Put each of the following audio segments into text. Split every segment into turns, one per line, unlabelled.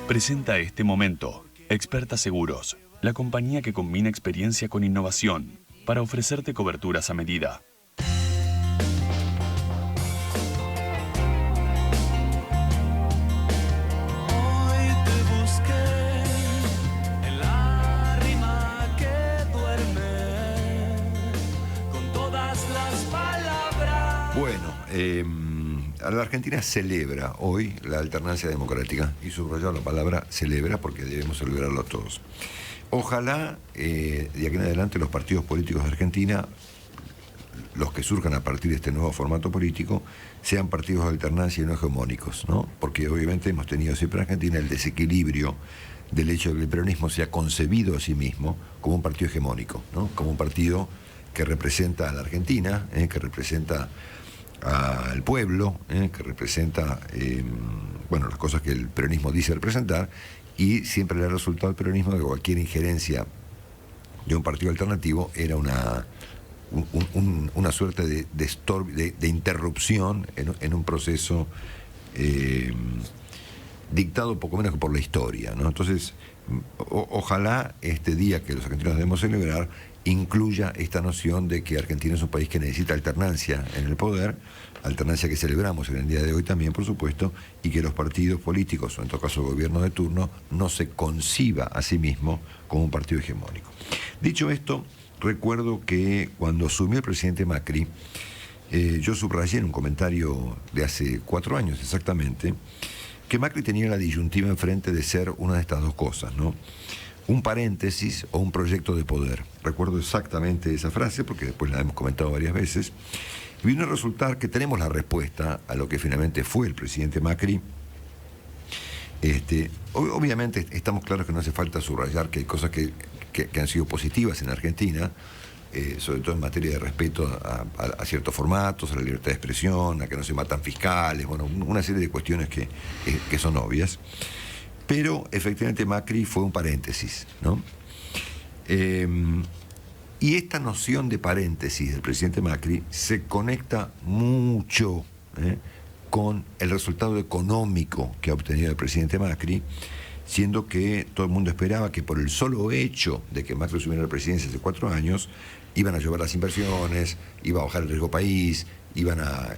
Presenta este momento Experta Seguros, la compañía que combina experiencia con innovación para ofrecerte coberturas a medida.
La Argentina celebra hoy la alternancia democrática, y subrayo la palabra celebra porque debemos celebrarlo todos. Ojalá de aquí en adelante los partidos políticos de Argentina, los que surjan a partir de este nuevo formato político, sean partidos de alternancia y no hegemónicos, ¿no? Porque obviamente hemos tenido siempre en Argentina el desequilibrio del hecho de que el peronismo se ha concebido a sí mismo como un partido hegemónico, ¿no? Como un partido que representa a la Argentina, que representa al pueblo, que representa las cosas que el peronismo dice representar, y siempre le ha resultado al peronismo que cualquier injerencia de un partido alternativo era una suerte de interrupción en un proceso dictado poco menos que por la historia, ¿no? Entonces, ojalá este día que los argentinos debemos celebrar incluya esta noción de que Argentina es un país que necesita alternancia en el poder, alternancia que celebramos en el día de hoy también, por supuesto, y que los partidos políticos, o en todo caso el gobierno de turno, no se conciba a sí mismo como un partido hegemónico. Dicho esto, recuerdo que cuando asumió el presidente Macri, yo subrayé en un comentario de hace 4 años exactamente, que Macri tenía la disyuntiva enfrente de ser una de estas dos cosas, ¿no? Un paréntesis o un proyecto de poder. Recuerdo exactamente esa frase porque después la hemos comentado varias veces. Y vino a resultar que tenemos la respuesta a lo que finalmente fue el presidente Macri. Obviamente estamos claros que no hace falta subrayar que hay cosas que han sido positivas en Argentina, sobre todo en materia de respeto a ciertos formatos, a la libertad de expresión, a que no se matan fiscales, bueno, una serie de cuestiones que son obvias. Pero efectivamente Macri fue un paréntesis, ¿no? Y esta noción de paréntesis del presidente Macri se conecta mucho con el resultado económico que ha obtenido el presidente Macri, siendo que todo el mundo esperaba que por el solo hecho de que Macri asumiera la presidencia hace 4 años, iban a llover las inversiones, iba a bajar el riesgo país, la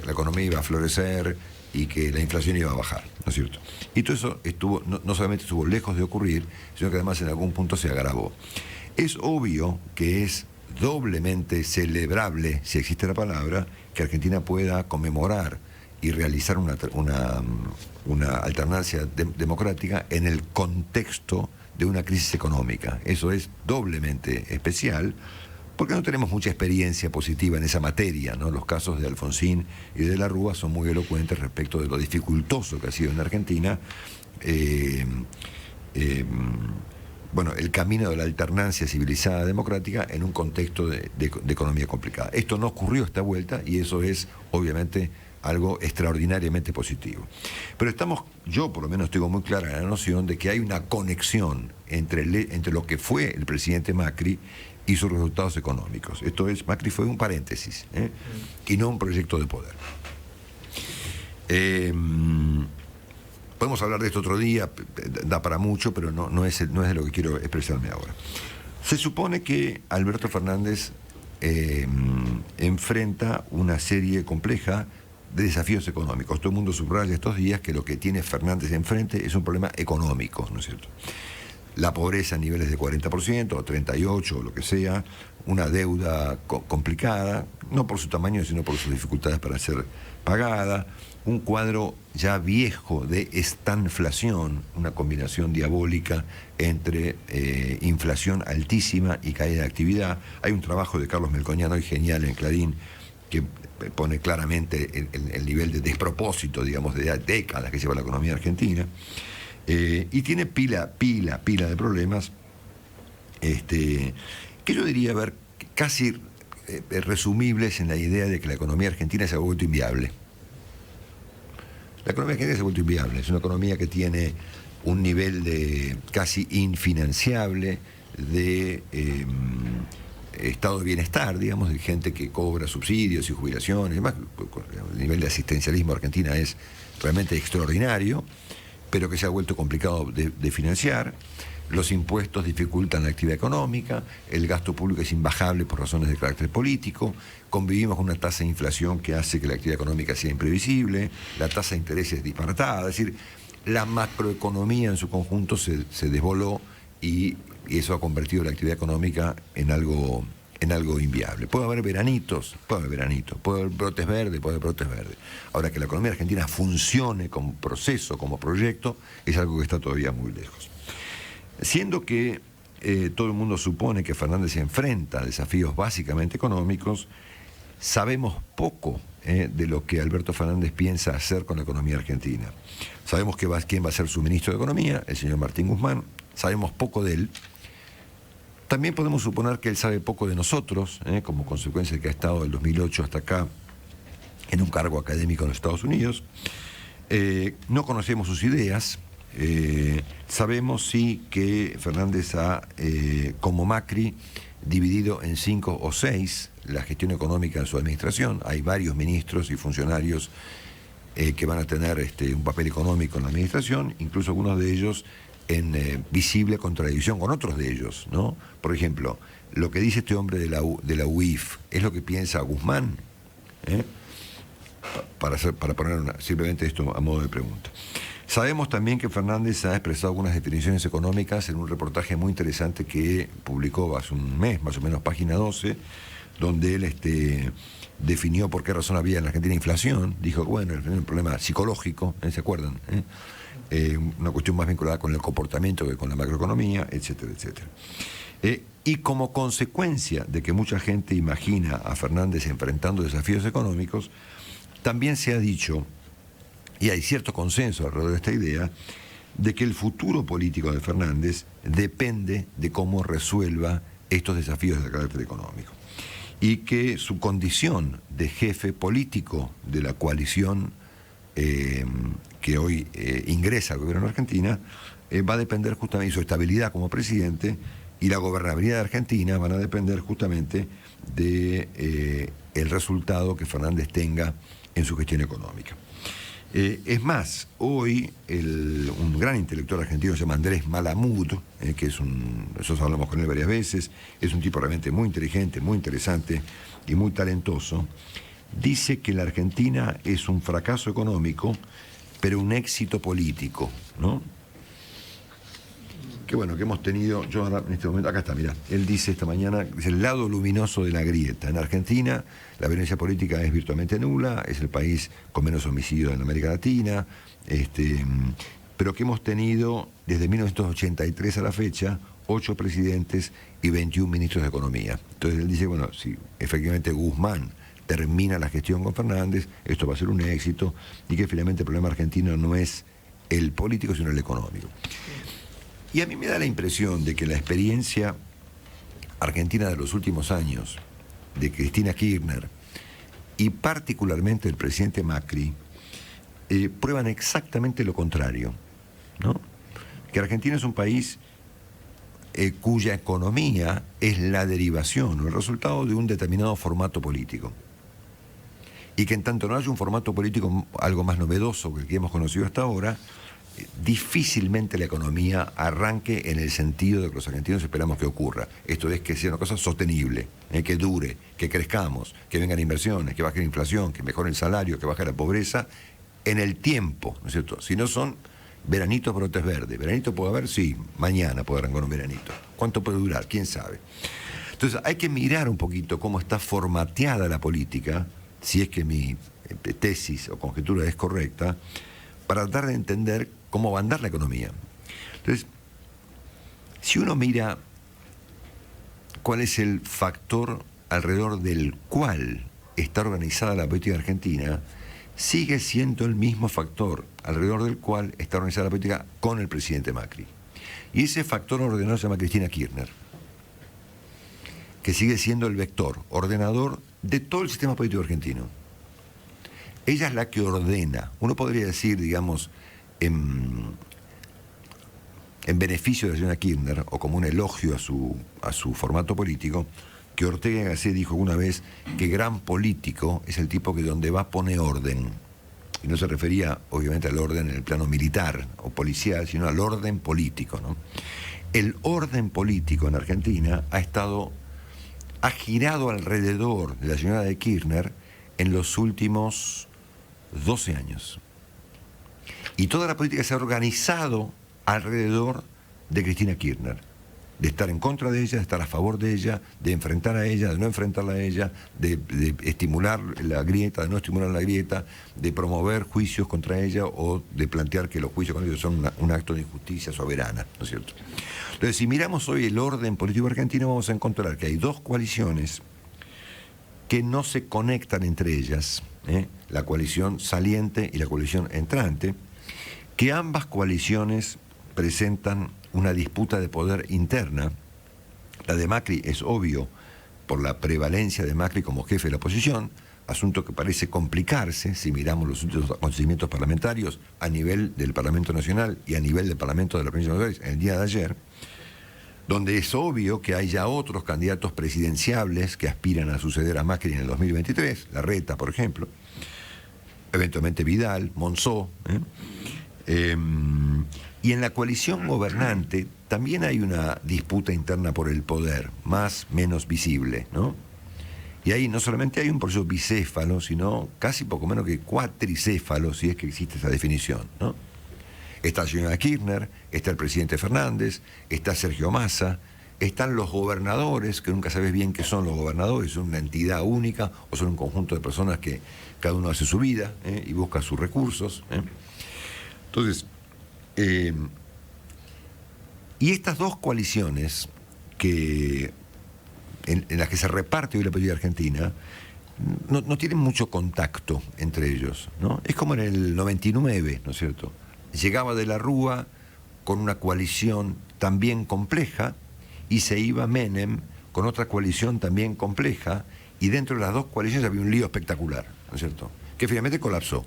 economía iba a florecer y que la inflación iba a bajar, ¿no es cierto? Y todo eso no solamente estuvo lejos de ocurrir, sino que además en algún punto se agravó. Es obvio que es doblemente celebrable, si existe la palabra, que Argentina pueda conmemorar y realizar una alternancia democrática en el contexto de una crisis económica. Eso es doblemente especial, porque no tenemos mucha experiencia positiva en esa materia, ¿no? Los casos de Alfonsín y de la Rúa son muy elocuentes respecto de lo dificultoso que ha sido en Argentina el camino de la alternancia civilizada democrática en un contexto de economía complicada. Esto no ocurrió esta vuelta y eso es obviamente algo extraordinariamente positivo. Pero yo por lo menos tengo muy clara la noción de que hay una conexión entre lo que fue el presidente Macri y sus resultados económicos. Esto es, Macri fue un paréntesis, y no un proyecto de poder. Podemos hablar de esto otro día, da para mucho, pero no es de lo que quiero expresarme ahora. Se supone que Alberto Fernández enfrenta una serie compleja de desafíos económicos. Todo el mundo subraya estos días que lo que tiene Fernández enfrente es un problema económico, ¿no es cierto? La pobreza a niveles de 40% o 38% o lo que sea, una deuda complicada, no por su tamaño sino por sus dificultades para ser pagada, un cuadro ya viejo de estanflación, una combinación diabólica entre inflación altísima y caída de actividad. Hay un trabajo de Carlos Melconian hoy genial en Clarín que pone claramente el nivel de despropósito, digamos, de décadas que lleva la economía argentina. Y tiene pila de problemas que yo diría casi resumibles en la idea de que la economía argentina se ha vuelto inviable. La economía argentina se ha vuelto inviable. Es una economía que tiene un nivel de casi infinanciable de estado de bienestar, digamos, de gente que cobra subsidios y jubilaciones. Además, el nivel de asistencialismo argentina es realmente extraordinario. pero que se ha vuelto complicado de financiar. Los impuestos dificultan la actividad económica, el gasto público es imbajable por razones de carácter político, convivimos con una tasa de inflación que hace que la actividad económica sea imprevisible, la tasa de interés es disparatada, es decir, la macroeconomía en su conjunto se desvoló y eso ha convertido la actividad económica en algo inviable. Puede haber veranitos, puede haber brotes verdes, Ahora, que la economía argentina funcione como proceso, como proyecto, es algo que está todavía muy lejos. Siendo que todo el mundo supone que Fernández se enfrenta a desafíos básicamente económicos, sabemos poco de lo que Alberto Fernández piensa hacer con la economía argentina. Sabemos quién va a ser su ministro de Economía, el señor Martín Guzmán, sabemos poco de él. También podemos suponer que él sabe poco de nosotros, como consecuencia de que ha estado del 2008 hasta acá en un cargo académico en los Estados Unidos. No conocemos sus ideas. Sabemos sí que Fernández ha, como Macri, dividido en 5 o 6 la gestión económica de su administración. Hay varios ministros y funcionarios que van a tener un papel económico en la administración, incluso algunos de ellos en visible contradicción con otros de ellos, ¿no? Por ejemplo, lo que dice este hombre de la UIF es lo que piensa Guzmán, para poner simplemente esto a modo de pregunta. Sabemos también que Fernández ha expresado algunas definiciones económicas en un reportaje muy interesante que publicó hace un mes, más o menos, página 12, donde él definió por qué razón había en la Argentina inflación. Dijo que, bueno, es un problema psicológico, ¿se acuerdan? Una cuestión más vinculada con el comportamiento que con la macroeconomía, etcétera, etcétera. Y como consecuencia de que mucha gente imagina a Fernández enfrentando desafíos económicos, también se ha dicho, y hay cierto consenso alrededor de esta idea, de que el futuro político de Fernández depende de cómo resuelva estos desafíos de carácter económico. Y que su condición de jefe político de la coalición que hoy ingresa al gobierno de Argentina va a depender justamente, y su estabilidad como presidente y la gobernabilidad de Argentina van a depender justamente de el resultado que Fernández tenga en su gestión económica. Es más, hoy un gran intelectual argentino se llama Andrés Malamud, que nosotros hablamos con él varias veces, es un tipo realmente muy inteligente, muy interesante y muy talentoso, dice que la Argentina es un fracaso económico, pero un éxito político, ¿no? Que bueno, que hemos tenido, yo ahora en este momento, acá está, mirá, él dice esta mañana, es el lado luminoso de la grieta. En Argentina la violencia política es virtualmente nula, es el país con menos homicidios en América Latina, pero que hemos tenido desde 1983 a la fecha 8 presidentes y 21 ministros de Economía. Entonces él dice, bueno, si efectivamente Guzmán termina la gestión con Fernández, esto va a ser un éxito, y que finalmente el problema argentino no es el político, sino el económico. Y a mí me da la impresión de que la experiencia argentina de los últimos años, de Cristina Kirchner, y particularmente el presidente Macri, prueban exactamente lo contrario, ¿no? Que Argentina es un país cuya economía es la derivación o el resultado de un determinado formato político. Y que en tanto no haya un formato político algo más novedoso que el que hemos conocido hasta ahora, difícilmente la economía arranque en el sentido de que los argentinos esperamos que ocurra. Esto es que sea una cosa sostenible, que dure, que crezcamos, que vengan inversiones, que baje la inflación, que mejore el salario, que baje la pobreza en el tiempo, ¿no es cierto? Si no son veranitos, brotes verdes. ¿Veranito puede haber? Sí, mañana puede arrancar un veranito. ¿Cuánto puede durar? ¿Quién sabe? Entonces hay que mirar un poquito cómo está formateada la política, si es que mi tesis o conjetura es correcta, para tratar de entender cómo va a andar la economía. Entonces, si uno mira cuál es el factor alrededor del cual está organizada la política argentina, sigue siendo el mismo factor alrededor del cual está organizada la política con el presidente Macri. Y ese factor ordenador se llama Cristina Kirchner, que sigue siendo el vector ordenador de todo el sistema político argentino. Ella es la que ordena, uno podría decir, digamos, en beneficio de la señora Kirchner, o como un elogio a su formato político, que Ortega y Gasset dijo alguna vez que gran político es el tipo que donde va pone orden. Y no se refería, obviamente, al orden en el plano militar o policial, sino al orden político, ¿no? El orden político en Argentina ha girado alrededor de la señora de Kirchner en los últimos 12 años. Y toda la política se ha organizado alrededor de Cristina Kirchner, de estar en contra de ella, de estar a favor de ella, de enfrentar a ella, de no enfrentarla a ella, de estimular la grieta, de no estimular la grieta, de promover juicios contra ella o de plantear que los juicios contra ella son un acto de injusticia soberana, ¿no es cierto? Entonces, si miramos hoy el orden político argentino, vamos a encontrar que hay dos coaliciones que no se conectan entre ellas, la coalición saliente y la coalición entrante, que ambas coaliciones presentan una disputa de poder interna. La de Macri es obvio por la prevalencia de Macri como jefe de la oposición, asunto que parece complicarse si miramos los últimos acontecimientos parlamentarios a nivel del Parlamento Nacional y a nivel del Parlamento de la Provincia de Buenos Aires en el día de ayer, donde es obvio que hay ya otros candidatos presidenciables que aspiran a suceder a Macri en el 2023, Larreta, por ejemplo, eventualmente Vidal, Monzó, y en la coalición gobernante también hay una disputa interna por el poder, más menos visible, ¿no? Y ahí no solamente hay un proceso bicéfalo, sino casi poco menos que cuatricéfalo, si es que existe esa definición, ¿no? Está la señora Kirchner, está el presidente Fernández, está Sergio Massa, están los gobernadores, que nunca sabes bien qué son los gobernadores, son una entidad única o son un conjunto de personas que cada uno hace su vida y busca sus recursos. Entonces, y estas dos coaliciones en las que se reparte hoy la política argentina no tienen mucho contacto entre ellos, ¿no? Es como en el 99, ¿no es cierto? Llegaba de la Rúa con una coalición también compleja y se iba Menem con otra coalición también compleja y dentro de las dos coaliciones había un lío espectacular, ¿no es cierto? Que finalmente colapsó.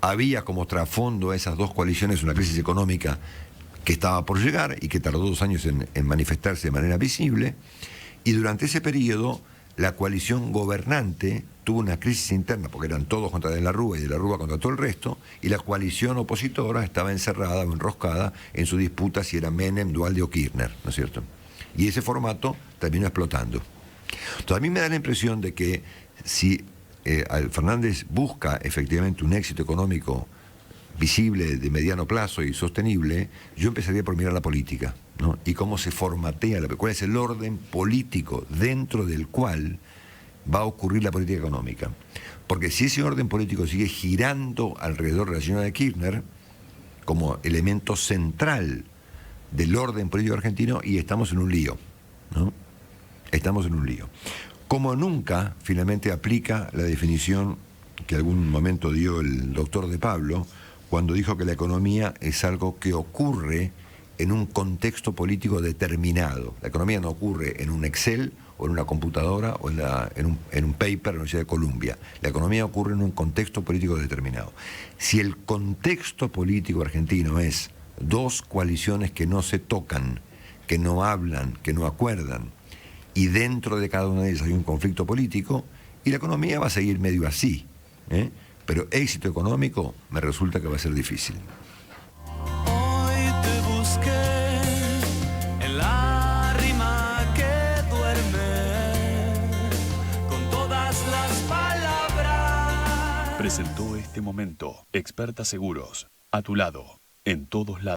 Había como trasfondo a esas dos coaliciones una crisis económica que estaba por llegar y que tardó 2 años en manifestarse de manera visible, y durante ese periodo la coalición gobernante tuvo una crisis interna porque eran todos contra De la Rúa y De la Rúa contra todo el resto, y la coalición opositora estaba encerrada o enroscada en su disputa si era Menem, Duhalde o Kirchner, ¿no es cierto? Y ese formato terminó explotando. Entonces a mí me da la impresión de que si Fernández busca efectivamente un éxito económico visible, de mediano plazo y sostenible, yo empezaría por mirar la política, ¿no? Y cómo se formatea, cuál es el orden político dentro del cual va a ocurrir la política económica. Porque si ese orden político sigue girando alrededor de la señora de Kirchner como elemento central del orden político argentino, y estamos en un lío, ¿no? Estamos en un lío. Como nunca, finalmente aplica la definición que algún momento dio el doctor De Pablo, cuando dijo que la economía es algo que ocurre en un contexto político determinado. La economía no ocurre en un Excel o en una computadora o en un paper en la Universidad de Columbia. La economía ocurre en un contexto político determinado. Si el contexto político argentino es dos coaliciones que no se tocan, que no hablan, que no acuerdan, y dentro de cada una de ellas hay un conflicto político, y la economía va a seguir medio así, pero éxito económico me resulta que va a ser difícil.
Hoy te busqué en la rima que duerme con todas las palabras.
Presentó este momento Experta Seguros, a tu lado, en todos lados.